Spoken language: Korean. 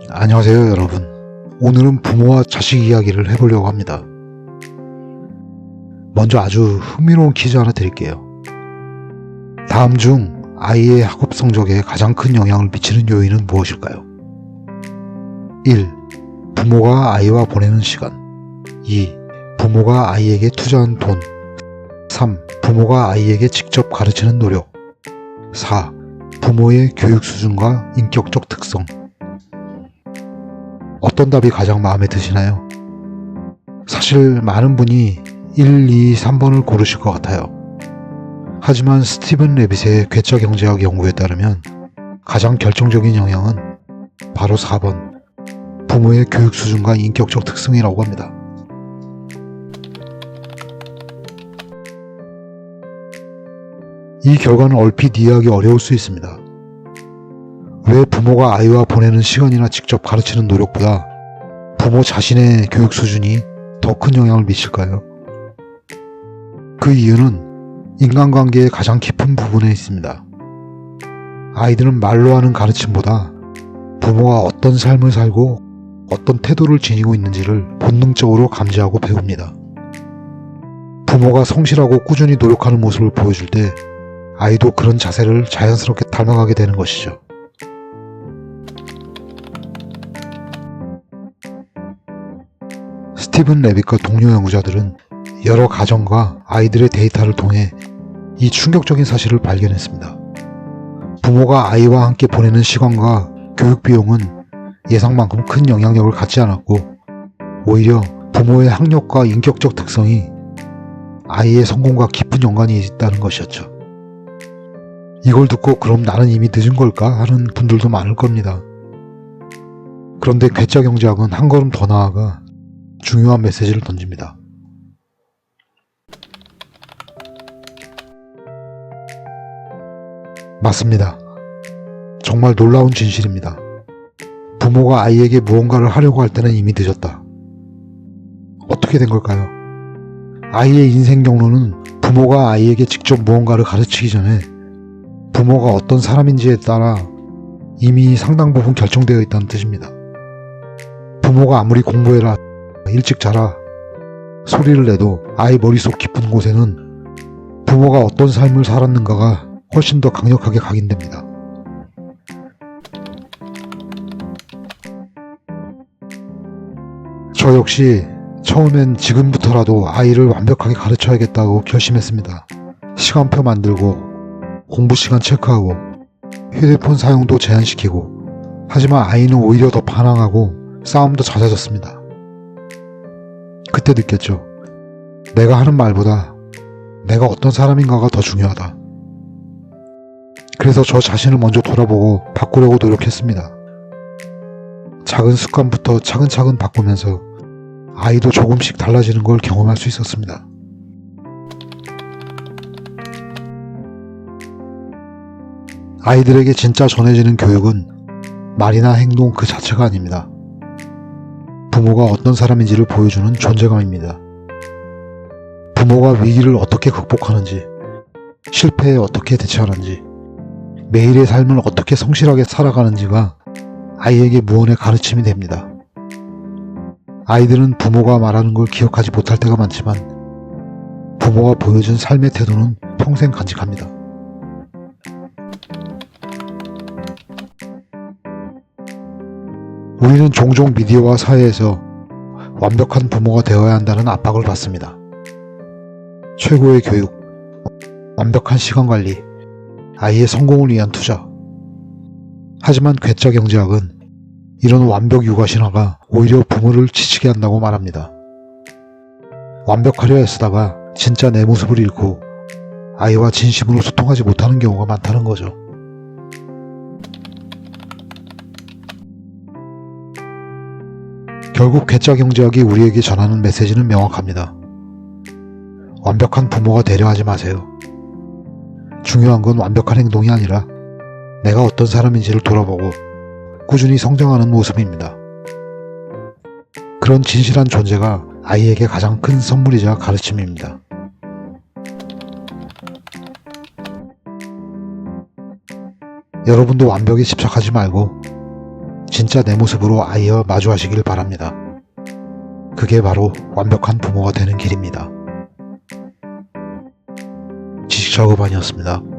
안녕하세요 여러분. 오늘은 부모와 자식 이야기를 해보려고 합니다. 먼저 아주 흥미로운 퀴즈 하나 드릴게요. 다음 중 아이의 학업 성적에 가장 큰 영향을 미치는 요인은 무엇일까요? 1. 부모가 아이와 보내는 시간. 2. 부모가 아이에게 투자한 돈. 3. 부모가 아이에게 직접 가르치는 노력. 4. 부모의 교육 수준과 인격적 특성. 어떤 답이 가장 마음에 드시나요? 사실 많은 분이 1, 2, 3번을 고르실 것 같아요. 하지만 스티븐 레빗의 괴짜경제학 연구에 따르면 가장 결정적인 영향은 바로 4번, 부모의 교육 수준과 인격적 특성이라고 합니다. 이 결과는 얼핏 이해하기 어려울 수 있습니다. 왜 부모가 아이와 보내는 시간이나 직접 가르치는 노력보다 부모 자신의 교육 수준이 더 큰 영향을 미칠까요? 그 이유는 인간관계의 가장 깊은 부분에 있습니다. 아이들은 말로 하는 가르침보다 부모가 어떤 삶을 살고 어떤 태도를 지니고 있는지를 본능적으로 감지하고 배웁니다. 부모가 성실하고 꾸준히 노력하는 모습을 보여줄 때 아이도 그런 자세를 자연스럽게 닮아가게 되는 것이죠. 스티븐 레빗과 동료 연구자들은 여러 가정과 아이들의 데이터를 통해 이 충격적인 사실을 발견했습니다. 부모가 아이와 함께 보내는 시간과 교육 비용은 예상만큼 큰 영향력을 갖지 않았고 오히려 부모의 학력과 인격적 특성이 아이의 성공과 깊은 연관이 있다는 것이었죠. 이걸 듣고 그럼 나는 이미 늦은 걸까 하는 분들도 많을 겁니다. 그런데 괴짜경제학은 한 걸음 더 나아가 중요한 메시지를 던집니다. 맞습니다. 정말 놀라운 진실입니다. 부모가 아이에게 무언가를 하려고 할 때는 이미 늦었다. 어떻게 된 걸까요? 아이의 인생 경로는 부모가 아이에게 직접 무언가를 가르치기 전에 부모가 어떤 사람인지에 따라 이미 상당 부분 결정되어 있다는 뜻입니다. 부모가 아무리 공부해라, 일찍 자라 소리를 내도 아이 머릿속 깊은 곳에는 부모가 어떤 삶을 살았는가가 훨씬 더 강력하게 각인됩니다. 저 역시 처음엔 지금부터라도 아이를 완벽하게 가르쳐야겠다고 결심했습니다. 시간표 만들고 공부 시간 체크하고 휴대폰 사용도 제한시키고, 하지만 아이는 오히려 더 반항하고 싸움도 잦아졌습니다. 그때 느꼈죠. 내가 하는 말보다 내가 어떤 사람인가가 더 중요하다. 그래서 저 자신을 먼저 돌아보고 바꾸려고 노력했습니다. 작은 습관부터 차근차근 바꾸면서 아이도 조금씩 달라지는 걸 경험할 수 있었습니다. 아이들에게 진짜 전해지는 교육은 말이나 행동 그 자체가 아닙니다. 부모가 어떤 사람인지를 보여주는 존재감입니다. 부모가 위기를 어떻게 극복하는지, 실패에 어떻게 대처하는지, 매일의 삶을 어떻게 성실하게 살아가는지가 아이에게 무언의 가르침이 됩니다. 아이들은 부모가 말하는 걸 기억하지 못할 때가 많지만 부모가 보여준 삶의 태도는 평생 간직합니다. 우리는 종종 미디어와 사회에서 완벽한 부모가 되어야 한다는 압박을 받습니다. 최고의 교육, 완벽한 시간관리, 아이의 성공을 위한 투자. 하지만 괴짜경제학은 이런 완벽 육아 신화가 오히려 부모를 지치게 한다고 말합니다. 완벽하려 애쓰다가 진짜 내 모습을 잃고 아이와 진심으로 소통하지 못하는 경우가 많다는 거죠. 결국 괴짜경제학이 우리에게 전하는 메시지는 명확합니다. 완벽한 부모가 되려 하지 마세요. 중요한 건 완벽한 행동이 아니라 내가 어떤 사람인지를 돌아보고 꾸준히 성장하는 모습입니다. 그런 진실한 존재가 아이에게 가장 큰 선물이자 가르침입니다. 여러분도 완벽에 집착하지 말고 진짜 내 모습으로 아이와 마주하시길 바랍니다. 그게 바로 완벽한 부모가 되는 길입니다. 지식작업반이었습니다.